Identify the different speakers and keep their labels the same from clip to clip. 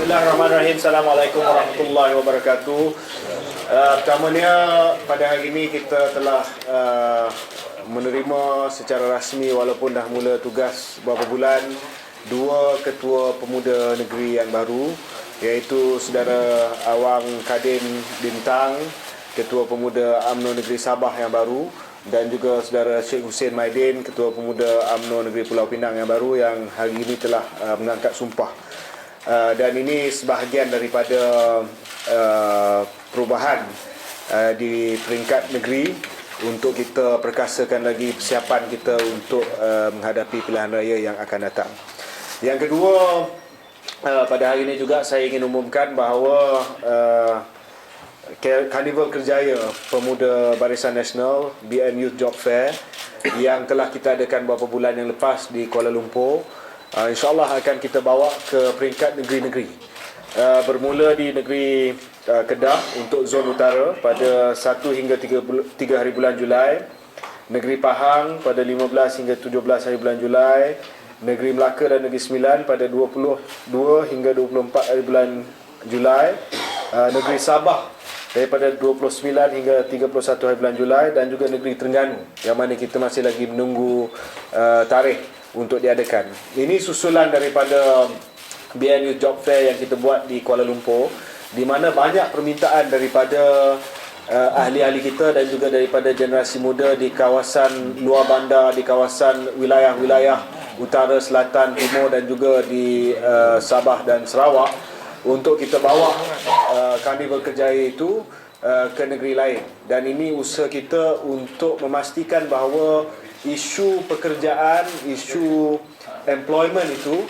Speaker 1: Bismillahirrahmanirrahim. Assalamualaikum warahmatullahi wabarakatuh. Pertamanya pada hari ini kita telah menerima secara rasmi, walaupun dah mula tugas beberapa bulan, dua ketua pemuda negeri yang baru, iaitu saudara Awang Kadin Bintang, ketua pemuda UMNO Negeri Sabah yang baru, dan juga saudara Sheikh Hussein Maidin, ketua pemuda UMNO Negeri Pulau Pinang yang baru, yang hari ini telah mengangkat sumpah. Dan ini sebahagian daripada perubahan di peringkat negeri untuk kita perkasakan lagi persiapan kita untuk menghadapi pilihan raya yang akan datang. Yang kedua, pada hari ini juga saya ingin umumkan bahawa Karnival Kerjaya Pemuda Barisan Nasional BN Youth Job Fair yang telah kita adakan beberapa bulan yang lepas di Kuala Lumpur, InsyaAllah akan kita bawa ke peringkat negeri-negeri. Bermula di negeri Kedah untuk zon utara pada 1 hingga 3 hari bulan Julai, negeri Pahang pada 15 hingga 17 hari bulan Julai, negeri Melaka dan negeri Sembilan pada 22 hingga 24 hari bulan Julai, negeri Sabah daripada 29 hingga 31 hari bulan Julai, dan juga negeri Terengganu yang mana kita masih lagi menunggu tarikh untuk diadakan. Ini susulan daripada BN Youth Job Fair yang kita buat di Kuala Lumpur, di mana banyak permintaan daripada ahli-ahli kita dan juga daripada generasi muda di kawasan luar bandar, di kawasan wilayah-wilayah utara, selatan, timur dan juga di Sabah dan Sarawak, untuk kita bawa Karnival Kerjaya itu ke negeri lain. Dan ini usaha kita untuk memastikan bahawa isu pekerjaan, isu employment itu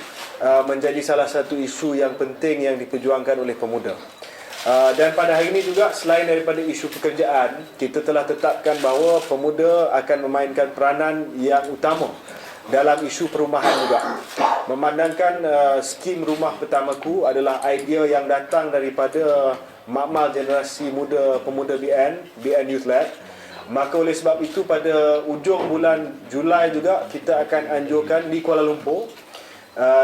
Speaker 1: menjadi salah satu isu yang penting yang diperjuangkan oleh pemuda. Dan pada hari ini juga, selain daripada isu pekerjaan, kita telah tetapkan bahawa pemuda akan memainkan peranan yang utama dalam isu perumahan juga. Memandangkan skim rumah pertamaku adalah idea yang datang daripada makmal generasi muda pemuda BN Youth Lab, maka oleh sebab itu pada ujung bulan Julai juga kita akan anjurkan di Kuala Lumpur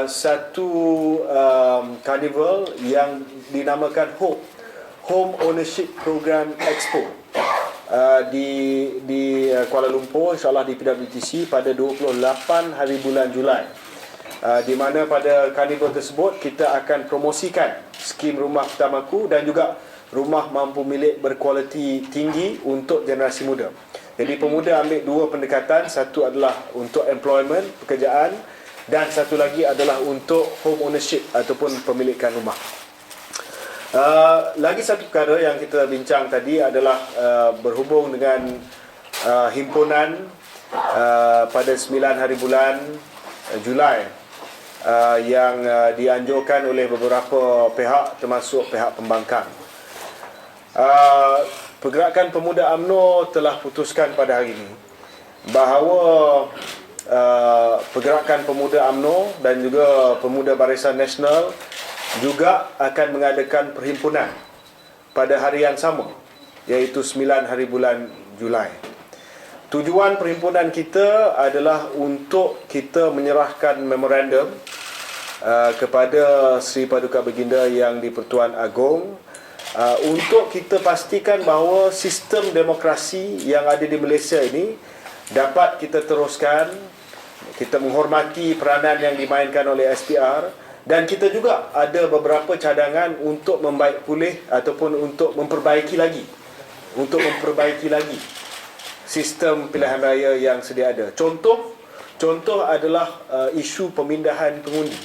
Speaker 1: satu carnival yang dinamakan Home Ownership Program Expo di Kuala Lumpur, insyaAllah di PWTC pada 28 hari bulan Julai, di mana pada carnival tersebut kita akan promosikan skim rumah pertamaku dan juga rumah mampu milik berkualiti tinggi untuk generasi muda. Jadi pemuda ambil dua pendekatan, satu adalah untuk employment, pekerjaan, dan satu lagi adalah untuk home ownership ataupun pemilikan rumah. Lagi satu perkara yang kita bincang tadi adalah berhubung dengan himpunan pada 9 hari bulan Julai yang dianjurkan oleh beberapa pihak termasuk pihak pembangkang. Pergerakan Pemuda UMNO telah putuskan pada hari ini bahawa Pergerakan Pemuda UMNO dan juga Pemuda Barisan Nasional juga akan mengadakan perhimpunan pada hari yang sama, iaitu 9 hari bulan Julai. Tujuan perhimpunan kita adalah untuk kita menyerahkan memorandum kepada Sri Paduka Baginda Yang di-Pertuan Agong untuk kita pastikan bahawa sistem demokrasi yang ada di Malaysia ini dapat kita teruskan. Kita menghormati peranan yang dimainkan oleh SPR, dan kita juga ada beberapa cadangan untuk membaik pulih ataupun untuk memperbaiki lagi sistem pilihan raya yang sedia ada. Contoh adalah isu pemindahan pengundi.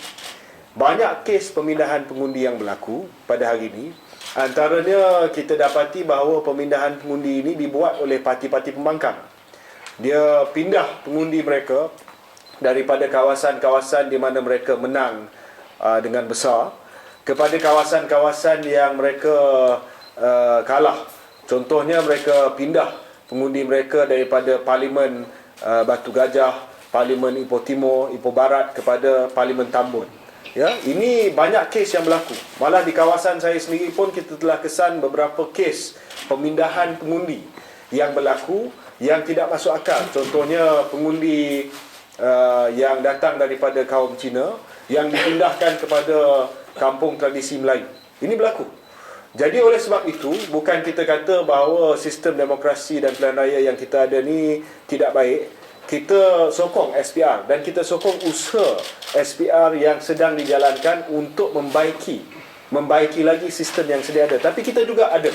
Speaker 1: Banyak kes pemindahan pengundi yang berlaku pada hari ini. Antaranya kita dapati bahawa pemindahan pengundi ini dibuat oleh parti-parti pembangkang. Dia pindah pengundi mereka daripada kawasan-kawasan di mana mereka menang dengan besar kepada kawasan-kawasan yang mereka kalah. Contohnya mereka pindah pengundi mereka daripada Parlimen Batu Gajah, Parlimen Ipoh Timur, Ipoh Barat kepada Parlimen Tambun. Ya, ini banyak kes yang berlaku. Malah di kawasan saya sendiri pun kita telah kesan beberapa kes pemindahan pengundi yang berlaku yang tidak masuk akal. Contohnya pengundi yang datang daripada kaum Cina yang dipindahkan kepada kampung tradisi Melayu. Ini berlaku. Jadi oleh sebab itu, bukan kita kata bahawa sistem demokrasi dan pilihan raya yang kita ada ni tidak baik. Kita sokong SPR dan kita sokong usaha SPR yang sedang dijalankan untuk membaiki lagi sistem yang sedia ada. Tapi kita juga ada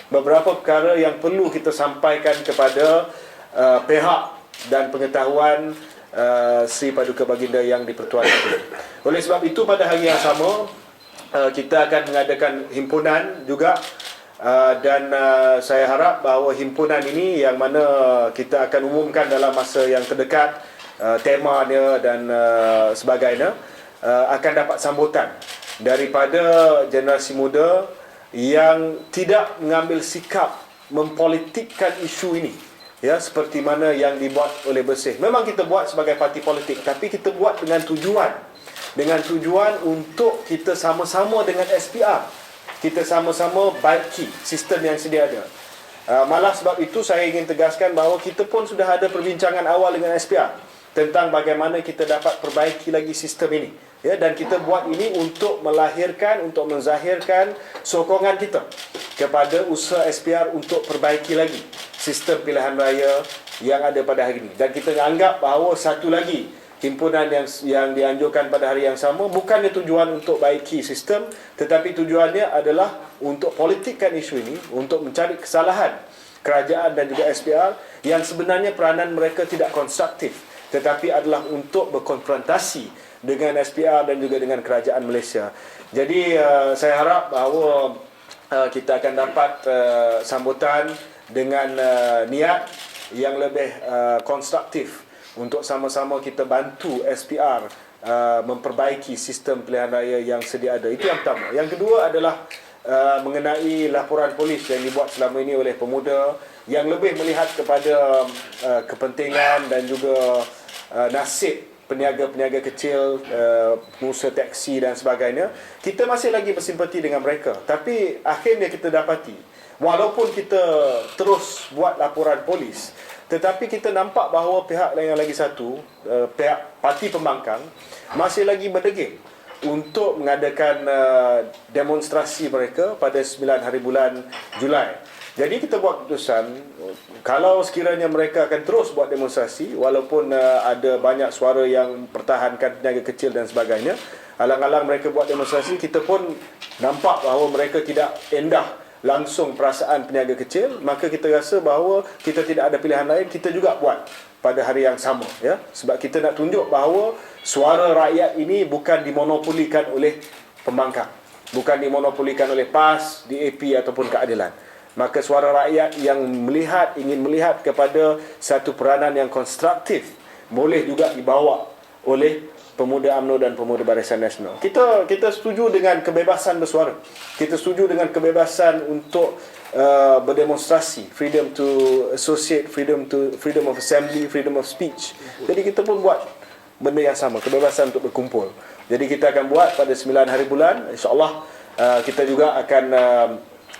Speaker 1: beberapa perkara yang perlu kita sampaikan kepada pihak dan pengetahuan Sri Paduka Baginda yang di-Pertuan Agong. Oleh sebab itu, pada hari yang sama kita akan mengadakan himpunan juga, dan saya harap bahawa himpunan ini yang mana kita akan umumkan dalam masa yang terdekat temanya dan sebagainya, akan dapat sambutan daripada generasi muda yang tidak mengambil sikap mempolitikkan isu ini, ya, seperti mana yang dibuat oleh Bersih. Memang kita buat sebagai parti politik, tapi kita buat dengan tujuan untuk kita sama-sama dengan SPR, kita sama-sama baiki sistem yang sedia ada. Malah sebab itu saya ingin tegaskan bahawa kita pun sudah ada perbincangan awal dengan SPR tentang bagaimana kita dapat perbaiki lagi sistem ini, ya, dan kita buat ini untuk melahirkan, untuk menzahirkan sokongan kita kepada usaha SPR untuk perbaiki lagi sistem pilihan raya yang ada pada hari ini. Dan kita anggap bahawa satu lagi himpunan yang dianjurkan pada hari yang sama bukannya tujuan untuk baiki sistem, tetapi tujuannya adalah untuk politikkan isu ini, untuk mencari kesalahan kerajaan dan juga SPR yang sebenarnya peranan mereka tidak konstruktif, tetapi adalah untuk berkonfrontasi dengan SPR dan juga dengan kerajaan Malaysia. Jadi saya harap bahawa kita akan dapat sambutan dengan niat yang lebih konstruktif untuk sama-sama kita bantu SPR memperbaiki sistem pilihan raya yang sedia ada. Itu yang pertama. Yang kedua adalah mengenai laporan polis yang dibuat selama ini oleh pemuda yang lebih melihat kepada kepentingan dan juga nasib peniaga-peniaga kecil, pengusaha teksi dan sebagainya. Kita masih lagi bersimpati dengan mereka. Tapi akhirnya kita dapati, walaupun kita terus buat laporan polis, tetapi kita nampak bahawa pihak yang lagi satu, pihak parti pembangkang, masih lagi berdegil untuk mengadakan demonstrasi mereka pada 9 hari bulan Julai. Jadi kita buat keputusan, kalau sekiranya mereka akan terus buat demonstrasi, walaupun ada banyak suara yang pertahankan peniaga kecil dan sebagainya, alang-alang mereka buat demonstrasi, kita pun nampak bahawa mereka tidak endah langsung perasaan peniaga kecil, maka kita rasa bahawa kita tidak ada pilihan lain, kita juga buat pada hari yang sama, ya, sebab kita nak tunjuk bahawa suara rakyat ini bukan dimonopolikan oleh pembangkang, bukan dimonopolikan oleh PAS, DAP ataupun keadilan. Maka suara rakyat yang ingin melihat kepada satu peranan yang konstruktif boleh juga dibawa oleh pemuda UMNO dan pemuda Barisan Nasional. Kita setuju dengan kebebasan bersuara. Kita setuju dengan kebebasan untuk berdemonstrasi, freedom to associate, freedom of assembly, freedom of speech. Jadi kita pun buat benda yang sama, kebebasan untuk berkumpul. Jadi kita akan buat pada 9 hari bulan, insya-Allah. Kita juga akan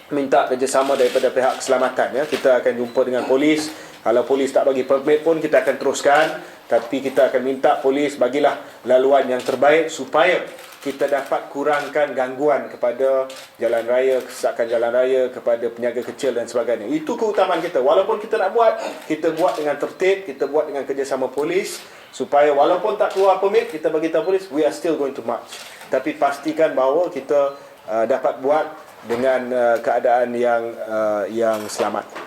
Speaker 1: minta kerjasama daripada pihak keselamatan, ya. Kita akan jumpa dengan polis. Kalau polis tak bagi permit pun kita akan teruskan, tapi kita akan minta polis bagilah laluan yang terbaik supaya kita dapat kurangkan gangguan kepada jalan raya, kesesakan jalan raya, kepada peniaga kecil dan sebagainya. Itu keutamaan kita. Walaupun kita nak buat, kita buat dengan tertib, kita buat dengan kerjasama polis, supaya walaupun tak keluar permit, kita bagi tahu polis, we are still going to march. Tapi pastikan bahawa kita dapat buat dengan keadaan yang selamat.